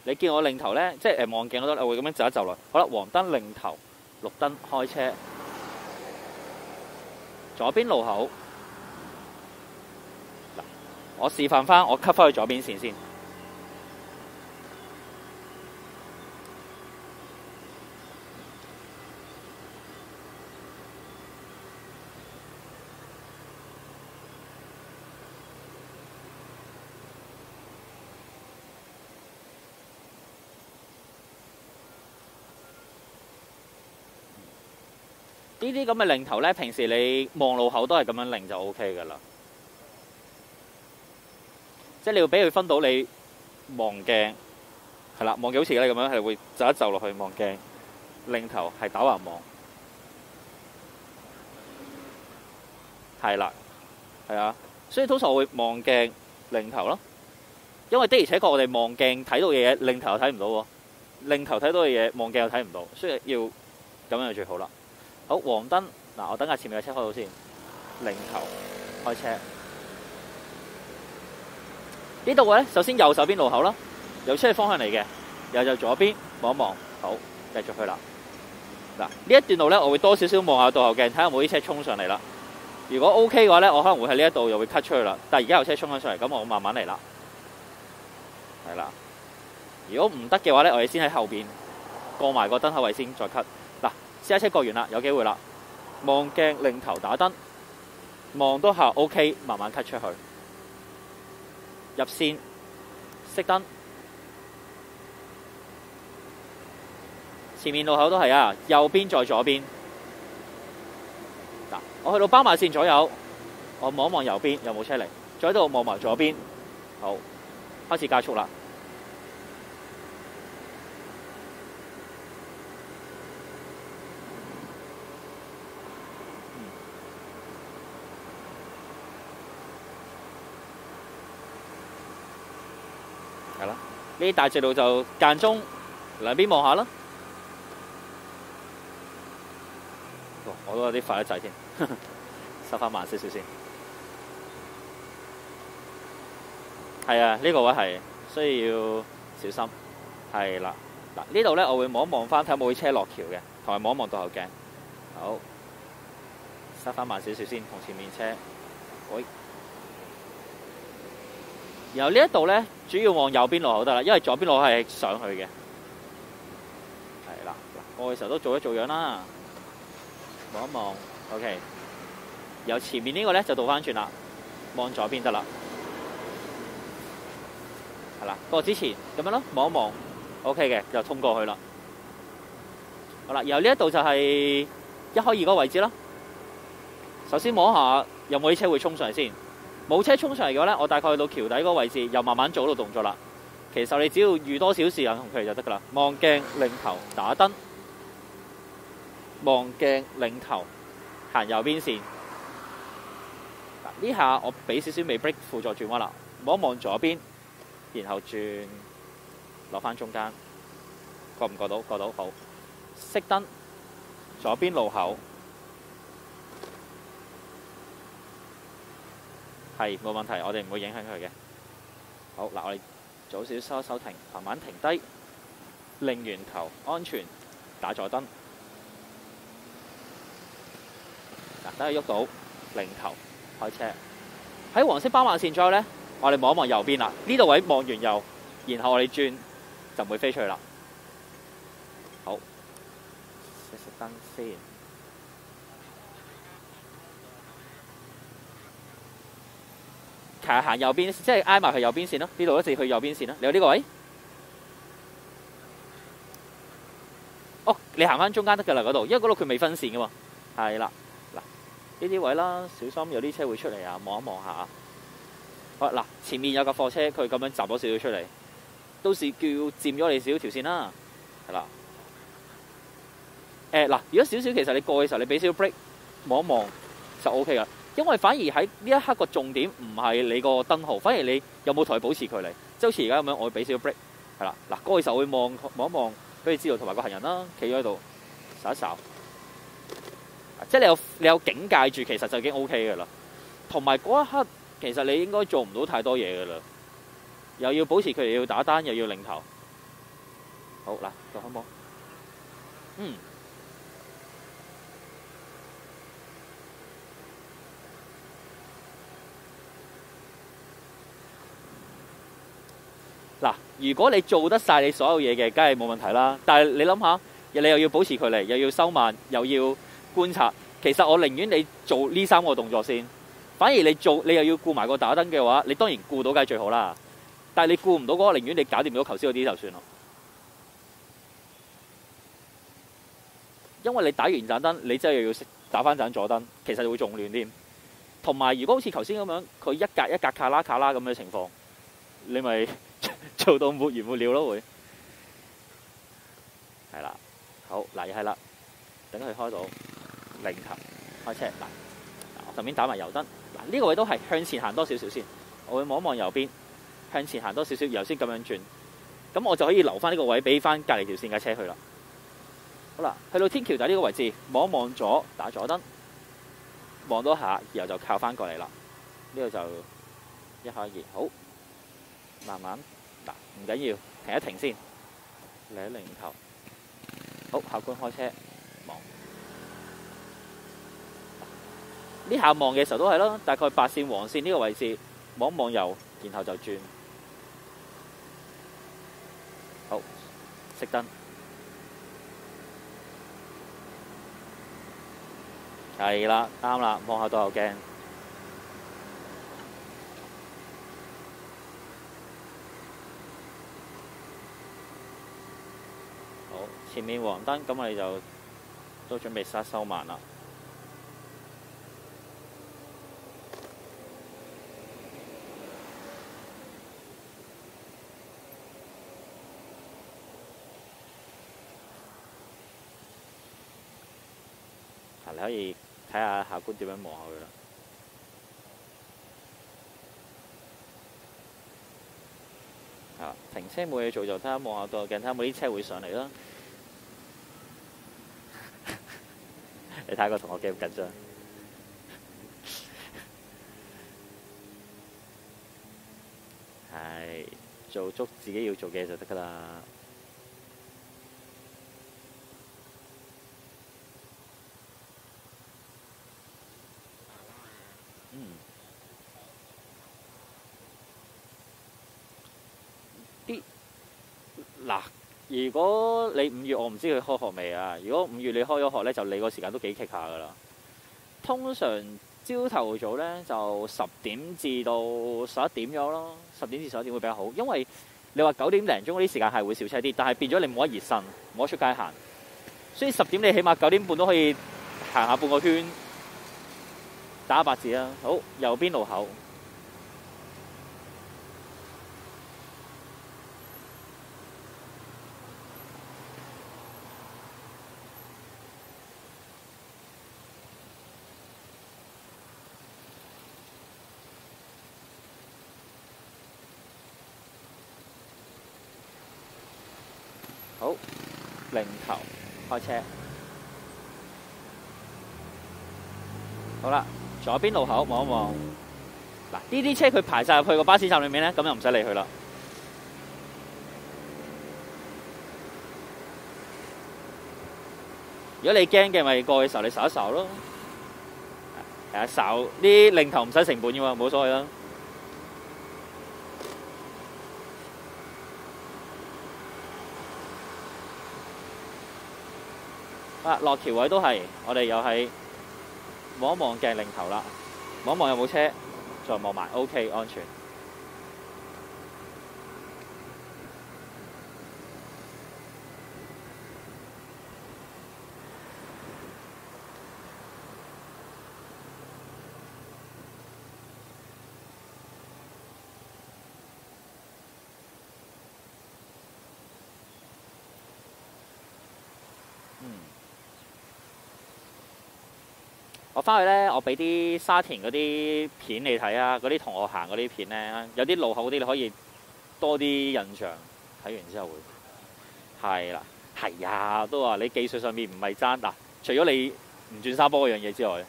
你見我擰頭咧，即係望鏡嗰度，我會咁樣就一就落。好啦，黃燈擰頭，綠燈開車，左邊路口。嗱，我示範翻，我吸翻去左邊線先。呢啲咁嘅擰頭咧，平時你望路口都係咁樣擰就 O K 噶啦。即係你要俾佢分到你望鏡，係啦，望鏡好似你咁樣係會就一就落去望鏡，擰頭係打橫望，係啦，係啊。所以通常我會望鏡擰頭咯，因為的而且確我哋望鏡睇到嘅嘢，擰頭又睇唔到喎，擰頭睇到嘅嘢望鏡又睇唔到，所以要咁樣就最好啦。好，黃燈嗱，我等下前面嘅車開到先，擰頭開車。呢度咧，首先右手邊路口啦，由車方向嚟嘅，又就左邊望一望，好，繼續去啦。嗱，呢一段路咧，我會多少少望下倒後鏡，睇下有冇啲車衝上嚟啦。如果 OK 嘅話咧，我可能會喺呢一度又會 cut 出去啦。但係而家有車衝緊上嚟，咁我慢慢嚟啦。係啦，如果唔得嘅話咧，我哋先喺後邊過埋個燈口位先，再 cut。私家車過完啦，有機會啦。望鏡擰頭打燈，望多下 OK， 慢慢 cut 出去。入線，熄燈。前面路口都係啊，右邊再左邊。嗱，我去到斑馬線左右，我望一望右邊有冇車嚟，再喺度望埋左邊。好，開始加速啦。係啦，呢啲大直路就間中兩邊望下啦。我都有啲快得滯添，收翻慢少少先。係啊，呢個位係需要小心。係啦，嗱呢度咧，我會望一望翻睇有冇車落橋嘅，同埋望一望倒後鏡。好，收翻慢少少先，同前面車。喂。然後呢一度咧，主要望右邊路口得啦，因為左邊路口係上去嘅。係啦，嗱，過嘅時候都做一做樣啦，望一望 ，OK。由前面呢個咧就倒翻轉啦，望左邊得啦。係啦，過之前咁樣咯，望一望 ，OK 嘅，就通過去啦。好啦，然後呢一度就係一開二嗰個位置啦。首先望下有冇啲車會衝上嚟先。冇車衝上嚟嘅話咧，我大概去到橋底嗰個位置，又慢慢做到動作啦。其實你只要預多少時間同佢哋就得噶啦。望鏡擰頭打燈，望鏡擰頭行右邊線。嗱呢下我俾少少微 brake 輔助轉彎啦，望一望左邊，然後轉落翻中間，過唔過到？過到，好。熄燈，左邊路口。係冇問題，我哋唔會影響佢嘅。好嗱，我哋早少少收停，慢慢停低，擰完頭，安全打左燈。嗱，等佢喐到，擰頭開車。喺黃色斑馬線左右咧，我哋望一望右邊啦。呢度位望完右，然後我哋轉就唔會飛出去啦。好，熄燈先。其實行右邊，即係挨埋去右邊線咯。呢度一直去右邊線咯。你有呢個位？哦，你行翻中間得㗎啦，嗰度，因為嗰度佢未分線㗎嘛。係啦，嗱呢啲位啦，小心有啲車會出嚟啊，望一望下。好嗱，前面有架貨車，佢咁樣閘咗少少出嚟，到時叫佔咗你少少條線啦。係啦。嗱，如果少少，其實你過嘅時候，你俾少少 brake 望一望就 OK 㗎。因為反而喺呢一刻個重點唔係你個燈號，反而你有冇同佢保持距離。即係好似而家咁樣，我會俾少少 brake，係啦。嗱，過嘅時候會望一望，俾你知道，同埋個行人啦，企咗喺度，睄一睄。即係你有警戒住，其實就已經 OK 㗎啦。同埋嗰一刻，其實你應該做唔到太多嘢㗎啦。又要保持距離，要打單，又要擰頭，好嗱，就好冇？嗯。嗱，如果你做得晒你所有嘢嘅，梗係冇問題啦。但係你諗下，你又要保持距離，又要收慢，又要觀察。其實我寧願你做呢3個動作先，反而你又要顧埋個打燈嘅話，你當然顧到梗係最好啦。但係你顧唔到嗰個，寧願你搞掂到頭先嗰啲就算咯。因為你打完盞燈，你真係要打翻盞左燈，其實會仲亂添。同埋如果好似頭先咁樣，佢一格一格卡啦卡啦咁嘅情況，你咪〜做到沒完沒了咯，會係啦。好嗱，又係啦，等佢開到零頭開車嗱。我順便打埋油燈嗱，呢個位都係向前行多少少先。我會望一望右邊，向前行多少少，然後先咁樣轉。咁我就可以留翻呢個位俾翻隔離條線架車去啦。好啦，去到天橋底呢個位置，望一望左打左燈，望多下，然後就靠翻過嚟啦。呢個就一開二，好慢慢。嗱，唔緊要，停一停先，嚟一零頭。好，下官開車望。呢下望嘅時候都係咯，大概白線黃線呢個位置望一望右，然後就轉。好，熄燈。係啦，啱啦，望下倒後鏡。前面黃燈，咁我哋就都準備收慢啦。你可以睇下下官點樣望下佢啦。停車冇嘢做就睇下望下倒後鏡，睇下有冇啲車會上嚟啦。你睇下個同學幾咁緊張，係做足自己要做嘅嘢就得㗎啦。嗱，如果你5月，我唔知佢開學未啊。如果5月你開咗學咧，就你個時間都幾棘下㗎啦。通常朝頭早咧就10點至到11點咗咯，10點至11點會比較好，因為你話9點零鐘嗰啲時間係會少車啲，但係變咗你冇得熱身，冇得出街行，所以10點你起碼9點半都可以行下半個圈，打下8字啦。好，右邊路口。好，零頭開車。好啦，左邊路口望一望。嗱，呢啲車佢排晒入去個巴士站裏面咧，咁就唔使理佢啦。如果你驚嘅，咪過去時候你睄一睄咯。係啊，睄啲零頭唔使成本嘅嘛，冇所謂啦。落橋位都係，我哋又係望一望鏡零頭啦，望一望有冇車，再望埋 OK 安全。我翻去咧，我俾啲沙田嗰啲片你睇啊，嗰啲同學行嗰啲片咧，有啲路口嗰啲你可以多啲印象，睇完之後會係啦，係啊，都話你技術上面唔係爭嗱，除咗你唔轉沙波嗰樣嘢之外，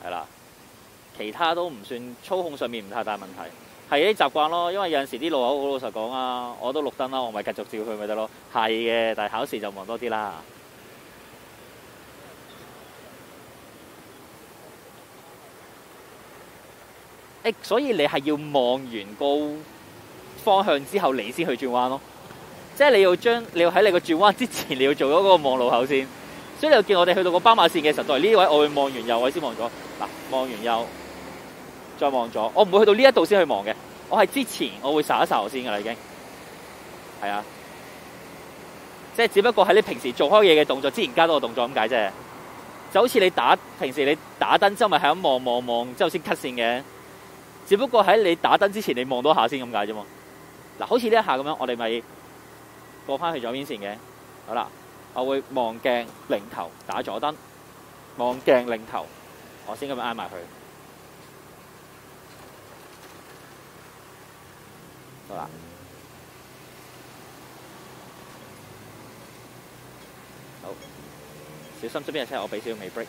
係啦，其他都唔算操控上面唔太大問題，係啲習慣咯，因為有陣時啲路口好老實講啊，我都綠燈啦，我咪繼續照佢咪得咯。係嘅，但係考試就望多啲啦。所以你係要望完個方向之後，你先去轉彎咯。即係你要喺你個轉彎之前，你要做咗嗰個望路口先。所以你又見我哋去到個斑馬線嘅時候，呢位我會望完右位先望左。嗱，望完右，再望左。我唔會去到呢一度先去望嘅。我係之前我會睄一睄先㗎啦，已經。係啊，即係只不過喺你平時做開嘢嘅動作之前加多個動作咁解啫。就好似你平時你打燈之後咪係咁望之後先 cut 線嘅。只不過喺你打燈之前，你望多下先咁解啫嘛。嗱，好似呢一下咁樣，我哋咪過翻去左邊線嘅。好啦，我會望鏡擰頭打左燈，望鏡擰頭，我先咁樣挨埋佢。好啦，好，小心側邊嘅車，我俾少少尾 brake，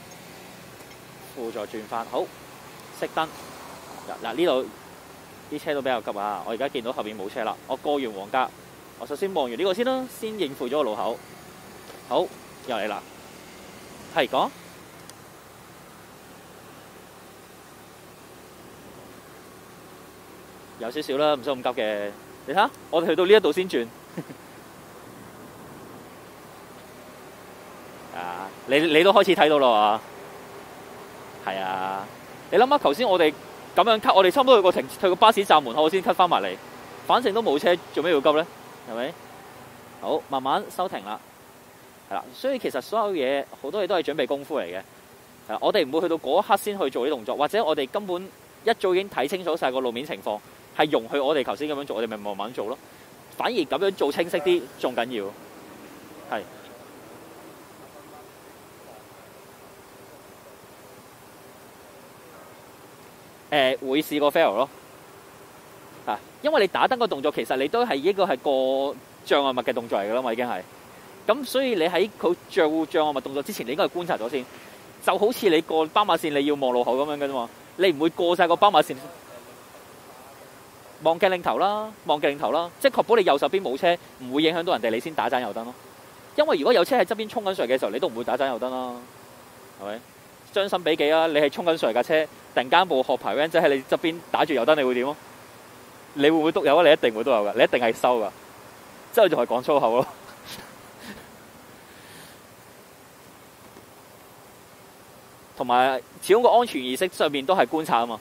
輔助轉翻，好，熄燈。嗱，呢度啲車都比較急啊！我而家見到後邊冇車啦，我過完黃格，我首先望完呢個先啦，先應付咗個路口。好，又嚟啦，係講有少少啦，唔使咁急嘅。你睇下，我哋去到呢一度先轉。啊，你都開始睇到啦嘛？係啊，你諗下頭先我哋咁樣 cut，我哋差唔多去個巴士站門口先 cut 翻埋嚟，反正都冇車，做咩要急咧？係咪？好，慢慢收停啦，係啦。所以其實所有嘢好多嘢都係準備功夫嚟嘅。我哋唔會去到嗰一刻先去做啲動作，或者我哋根本一早已經睇清楚晒個路面情況，係容許我哋頭先咁樣做，我哋咪慢慢做咯。反而咁樣做清晰啲，仲緊要。係。會試過 fail 咯，因為你打燈個動作其實你都係一個係過障礙物嘅動作嚟㗎啦嘛，已經係。咁所以你喺佢做障礙物動作之前，你應該係觀察咗先。就好似你過斑馬線，你要望路口咁樣㗎啫嘛，你唔會過晒個斑馬線。望鏡擰頭啦，望鏡擰頭啦，即係確保你右手邊冇車，唔會影響到人哋，你先打盞右燈咯。因為如果有車喺側邊衝緊上嚟嘅時候，你都唔會打盞右燈啦，係咪？將心比己啊！你係衝緊上嚟架車，突然間部學牌 van 仔喺你側邊打住油燈，你會點啊？你會唔會篤油啊？你一定會篤油噶，你一定係收噶。之後就係講粗口咯。同埋，始終個安全意識上面都係觀察啊嘛。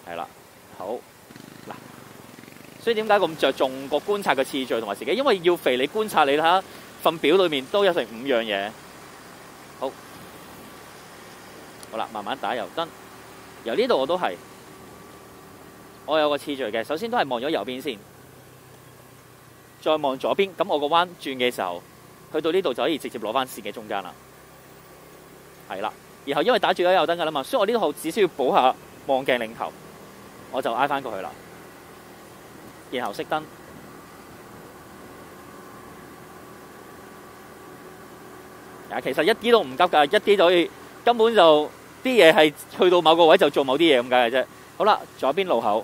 係啦，好嗱，所以點解咁着重個觀察嘅次序同埋時機？因為要肥你觀察，你睇下份表裏面都有成5樣嘢。好。好啦，慢慢打油燈。由呢度我都係，我有個次序嘅。首先都係望咗右邊先，再望左邊。咁我個彎轉嘅時候，去到呢度就可以直接攞翻線嘅中間啦。係啦，然後因為打住咗右燈噶啦嘛，所以我呢度只需要補下望鏡擰頭，我就挨翻過去啦。然後熄燈。其實一啲都唔急㗎，一啲就可以，根本就。啲嘢係去到某個位就做某啲嘢咁解嘅啫。好啦，左邊路口，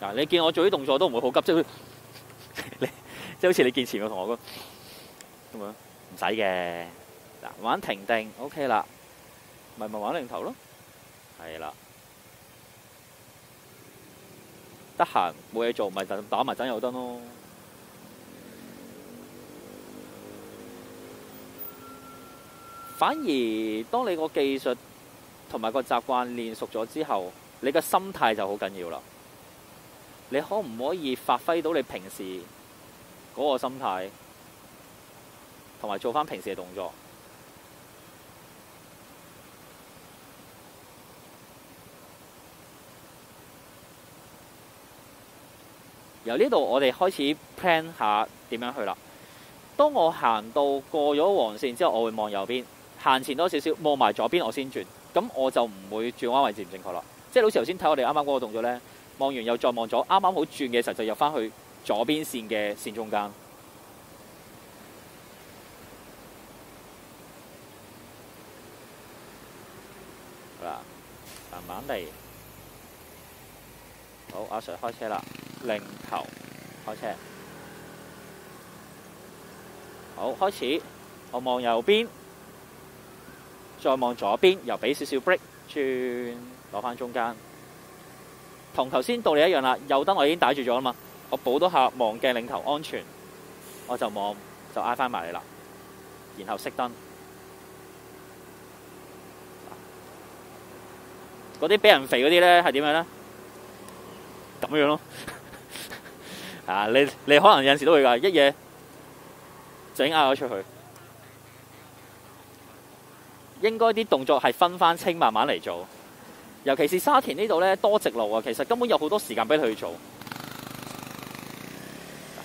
嗱，你見我做啲動作都唔會好急，即係好似你見前面個同學咁樣，唔使嘅。嗱，慢慢停定 ，OK 啦，咪慢慢擰頭咯，係啦。得閒冇嘢做，咪打埋盞油燈咯。反而當你個技術同埋個習慣練熟咗之後，你嘅心態就好緊要啦。你可唔可以發揮到你平時嗰個心態，同埋做翻平時嘅動作？由呢度我哋開始 plan 下點樣去啦。當我行到過咗黃線之後，我會望右邊，行前多少少，望埋左邊我先轉，咁我就唔會轉彎位置唔正確啦。即係好似頭先睇我哋啱啱嗰個動作呢，望完又再望左，啱啱好轉嘅時候就入翻去左邊線嘅線中間。嗱，慢慢嚟。好，阿 Sir 開車啦，擰頭開車。好，開始。我望右邊，再望左邊，又俾少少 break 轉，攞翻中間。同頭先道理一樣啦，右燈我已經打住咗啦嘛，我補多下望鏡擰頭安全，我就望就挨翻埋嚟啦，然後熄燈。嗰啲俾人肥嗰啲咧係點樣咧？咁樣咯。啊，你可能有陣時都會㗎，一嘢就已經嗌咗出去。應該啲動作係分翻清，慢慢嚟做。尤其是沙田呢度咧多直路啊，其實根本有好多時間俾你去做。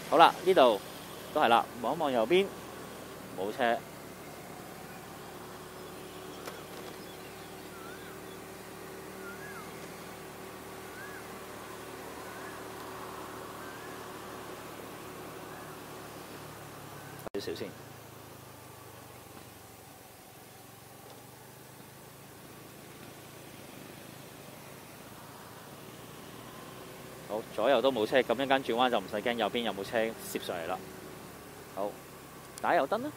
好啦，呢度都係啦，望一望右邊，冇車。少少先。好，左右都冇車，咁一間轉彎就唔使驚右邊有冇車攝上嚟啦。好，打右燈啦。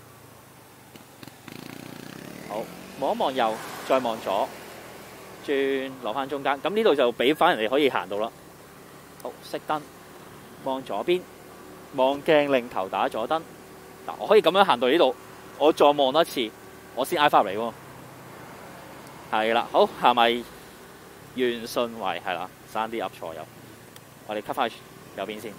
好，望一望右，再望左，轉落翻中間。咁呢度就俾翻人哋可以行到啦。好，熄燈，望左邊，望鏡擰頭打左燈。嗱，我可以咁樣行到呢度，我再望多一次，我先挨翻入嚟喎。係啦，好，係咪元順圍係啦？爭啲噏錯右，我哋 cut 翻右邊先。